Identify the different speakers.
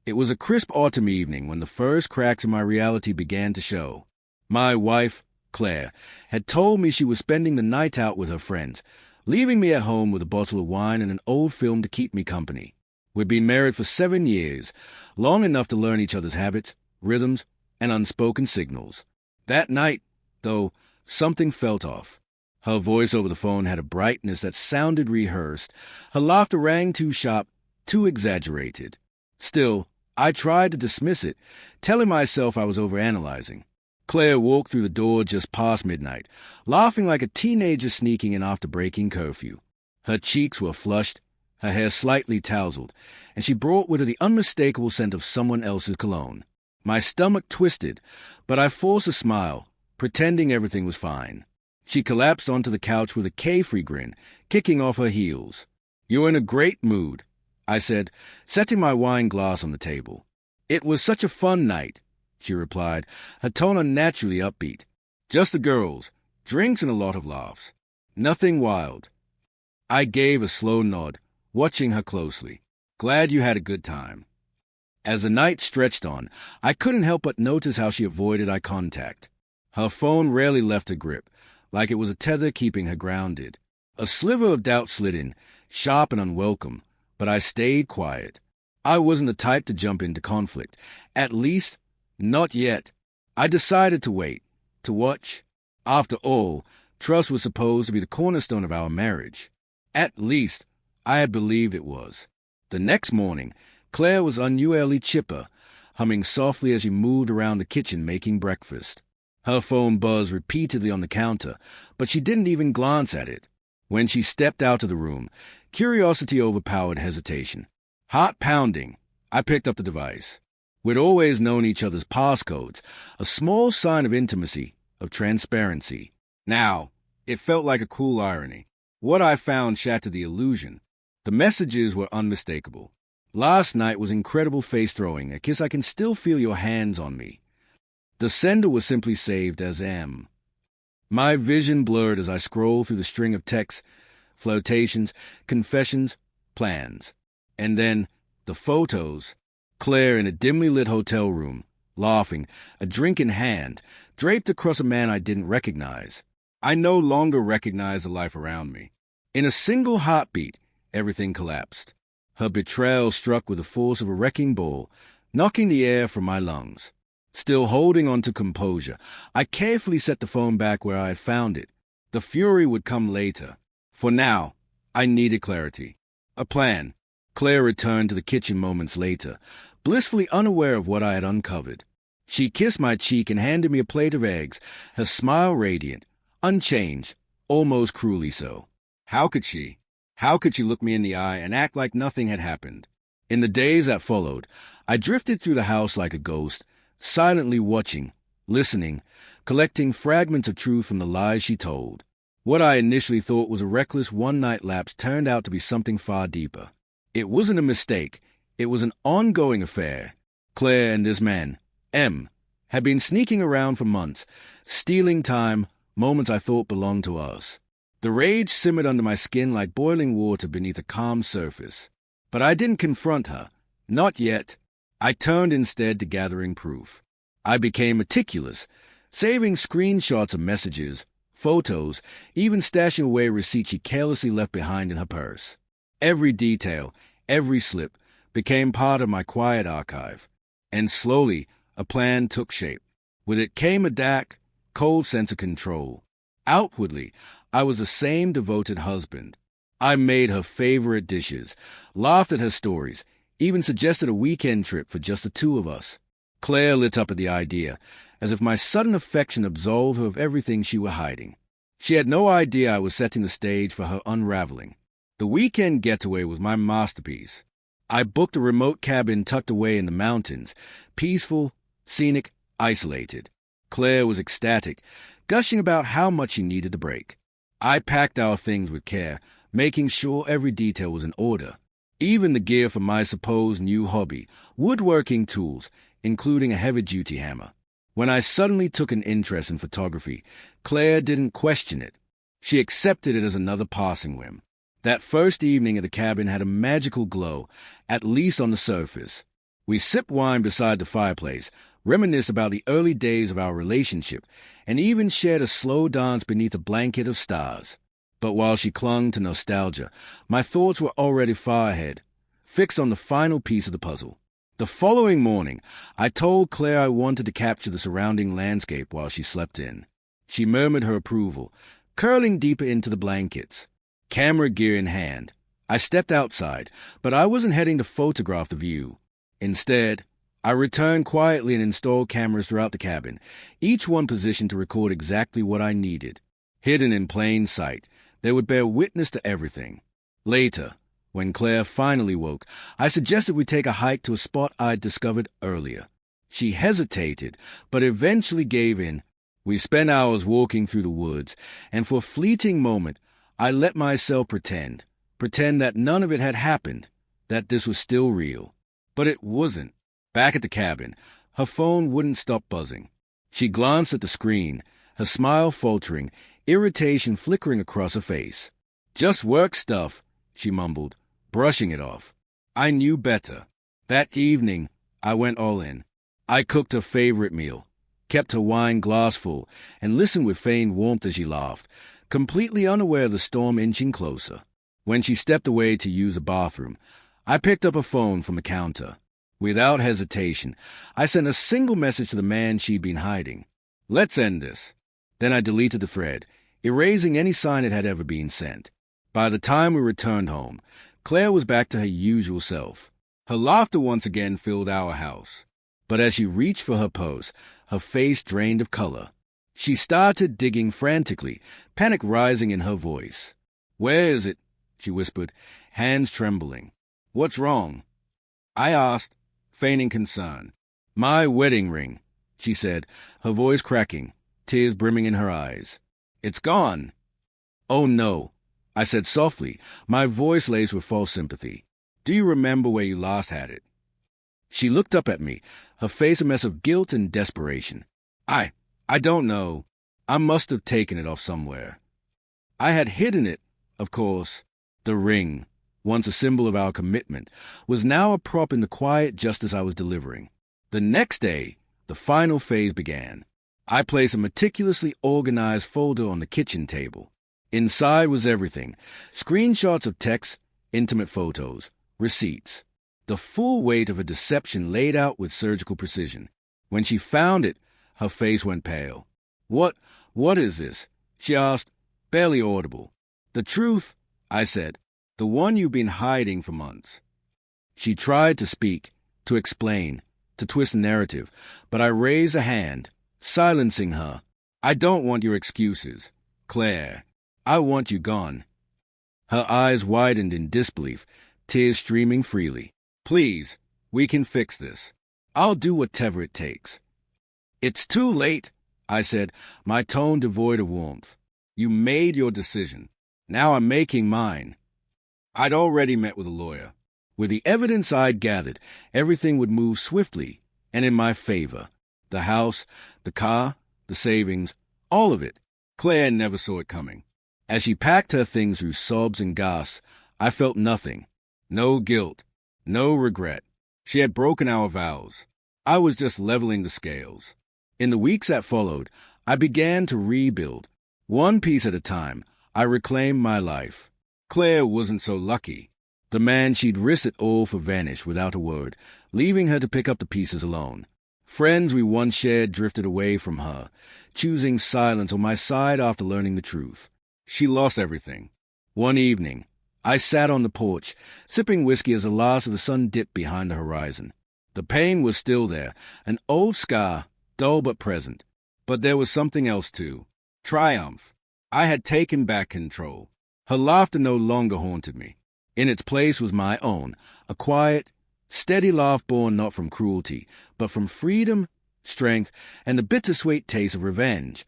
Speaker 1: It was a crisp autumn evening when the first cracks in my reality began to show. My wife, Claire, had told me she was spending the night out with her friends, leaving me at home with a bottle of wine and an old film to keep me company. We'd been married for 7 years, long enough to learn each other's habits, rhythms, and unspoken signals. That night, though, something felt off. Her voice over the phone had a brightness that sounded rehearsed. Her laughter rang too sharp, too exaggerated. Still, I tried to dismiss it, telling myself I was overanalyzing. Claire walked through the door just past midnight, laughing like a teenager sneaking in after breaking curfew. Her cheeks were flushed, her hair slightly tousled, and she brought with her the unmistakable scent of someone else's cologne. My stomach twisted, but I forced a smile, pretending everything was fine. She collapsed onto the couch with a carefree grin, kicking off her heels. "You're in a great mood," I said, setting my wine glass on the table. "It was such a fun night," she replied, her tone unnaturally upbeat. "Just the girls, drinks and a lot of laughs. Nothing wild." I gave a slow nod, watching her closely. "Glad you had a good time." As the night stretched on, I couldn't help but notice how she avoided eye contact. Her phone rarely left her grip, like it was a tether keeping her grounded. A sliver of doubt slid in, sharp and unwelcome, but I stayed quiet. I wasn't the type to jump into conflict. At least, not yet. I decided to wait, to watch. After all, trust was supposed to be the cornerstone of our marriage. At least, I had believed it was. The next morning, Claire was unusually chipper, humming softly as she moved around the kitchen making breakfast. Her phone buzzed repeatedly on the counter, but she didn't even glance at it. When she stepped out of the room, curiosity overpowered hesitation. Heart pounding, I picked up the device. We'd always known each other's passcodes, a small sign of intimacy, of transparency. Now, it felt like a cruel irony. What I found shattered the illusion. The messages were unmistakable. "Last night was incredible face-throwing, a kiss I can still feel your hands on me." The sender was simply saved as M. My vision blurred as I scrolled through the string of texts, flirtations, confessions, plans. And then, the photos. Claire in a dimly lit hotel room, laughing, a drink in hand, draped across a man I didn't recognize. I no longer recognized the life around me. In a single heartbeat, everything collapsed. Her betrayal struck with the force of a wrecking ball, knocking the air from my lungs. Still holding on to composure, I carefully set the phone back where I had found it. The fury would come later. For now, I needed clarity. A plan. Claire returned to the kitchen moments later, blissfully unaware of what I had uncovered. She kissed my cheek and handed me a plate of eggs, her smile radiant, unchanged, almost cruelly so. How could she? How could she look me in the eye and act like nothing had happened? In the days that followed, I drifted through the house like a ghost, silently watching, listening, collecting fragments of truth from the lies she told. What I initially thought was a reckless one-night lapse turned out to be something far deeper. It wasn't a mistake. It was an ongoing affair. Claire and this man, M, had been sneaking around for months, stealing time, moments I thought belonged to us. The rage simmered under my skin like boiling water beneath a calm surface. But I didn't confront her. Not yet. I turned instead to gathering proof. I became meticulous, saving screenshots of messages, photos, even stashing away receipts she carelessly left behind in her purse. Every detail, every slip, became part of my quiet archive. And slowly, a plan took shape. With it came a dark, cold sense of control. Outwardly, I was the same devoted husband. I made her favorite dishes, laughed at her stories, even suggested a weekend trip for just the two of us. Claire lit up at the idea, as if my sudden affection absolved her of everything she were hiding. She had no idea I was setting the stage for her unraveling. The weekend getaway was my masterpiece. I booked a remote cabin tucked away in the mountains, peaceful, scenic, isolated. Claire was ecstatic, gushing about how much she needed the break. I packed our things with care, making sure every detail was in order. Even the gear for my supposed new hobby, woodworking tools, including a heavy-duty hammer. When I suddenly took an interest in photography, Claire didn't question it. She accepted it as another passing whim. That first evening at the cabin had a magical glow, at least on the surface. We sip wine beside the fireplace, reminisce about the early days of our relationship, and even shared a slow dance beneath a blanket of stars. But while she clung to nostalgia, my thoughts were already far ahead, fixed on the final piece of the puzzle. The following morning, I told Claire I wanted to capture the surrounding landscape while she slept in. She murmured her approval, curling deeper into the blankets. Camera gear in hand, I stepped outside, but I wasn't heading to photograph the view. Instead, I returned quietly and installed cameras throughout the cabin, each one positioned to record exactly what I needed. Hidden in plain sight, they would bear witness to everything. Later, when Claire finally woke, I suggested we take a hike to a spot I'd discovered earlier. She hesitated, but eventually gave in. We spent hours walking through the woods, and for a fleeting moment, I let myself pretend that none of it had happened, that this was still real. But it wasn't. Back at the cabin, her phone wouldn't stop buzzing. She glanced at the screen, her smile faltering, irritation flickering across her face. "Just work stuff," she mumbled, brushing it off. I knew better. That evening, I went all in. I cooked her favorite meal, kept her wine glass full, and listened with feigned warmth as she laughed, completely unaware of the storm inching closer. When she stepped away to use the bathroom, I picked up a phone from the counter. Without hesitation, I sent a single message to the man she'd been hiding. "Let's end this." Then I deleted the thread, erasing any sign it had ever been sent. By the time we returned home, Claire was back to her usual self. Her laughter once again filled our house. But as she reached for her purse, her face drained of color. She started digging frantically, panic rising in her voice. "Where is it?" she whispered, hands trembling. "What's wrong?" I asked, feigning concern. "My wedding ring," she said, her voice cracking, tears brimming in her eyes. "It's gone." "Oh no," I said softly, my voice laced with false sympathy. "Do you remember where you last had it?" She looked up at me, her face a mess of guilt and desperation. I don't know. I must have taken it off somewhere. I had hidden it, of course. The ring, once a symbol of our commitment, was now a prop in the quiet justice I was delivering. The next day, the final phase began. I placed a meticulously organized folder on the kitchen table. Inside was everything: screenshots of texts, intimate photos, receipts. The full weight of a deception laid out with surgical precision. When she found it, her face went pale. What is this?" she asked, barely audible. "The truth," I said. "The one you've been hiding for months." She tried to speak, to explain, to twist the narrative, but I raised a hand, silencing her. "I don't want your excuses, Claire. I want you gone." Her eyes widened in disbelief, tears streaming freely. "Please, we can fix this. I'll do whatever it takes." "It's too late," I said, my tone devoid of warmth. "You made your decision. Now I'm making mine." I'd already met with a lawyer. With the evidence I'd gathered, everything would move swiftly and in my favor. The house, the car, the savings, all of it. Claire never saw it coming. As she packed her things through sobs and gasps, I felt nothing. No guilt, no regret. She had broken our vows. I was just leveling the scales. In the weeks that followed, I began to rebuild. One piece at a time, I reclaimed my life. Claire wasn't so lucky. The man she'd risked it all for vanished without a word, leaving her to pick up the pieces alone. Friends we once shared drifted away from her, choosing silence on my side after learning the truth. She lost everything. One evening, I sat on the porch, sipping whiskey as the last of the sun dipped behind the horizon. The pain was still there, an old scar, dull but present. But there was something else too. Triumph. I had taken back control. Her laughter no longer haunted me. In its place was my own, a quiet, steady laugh born not from cruelty, but from freedom, strength, and the bittersweet taste of revenge.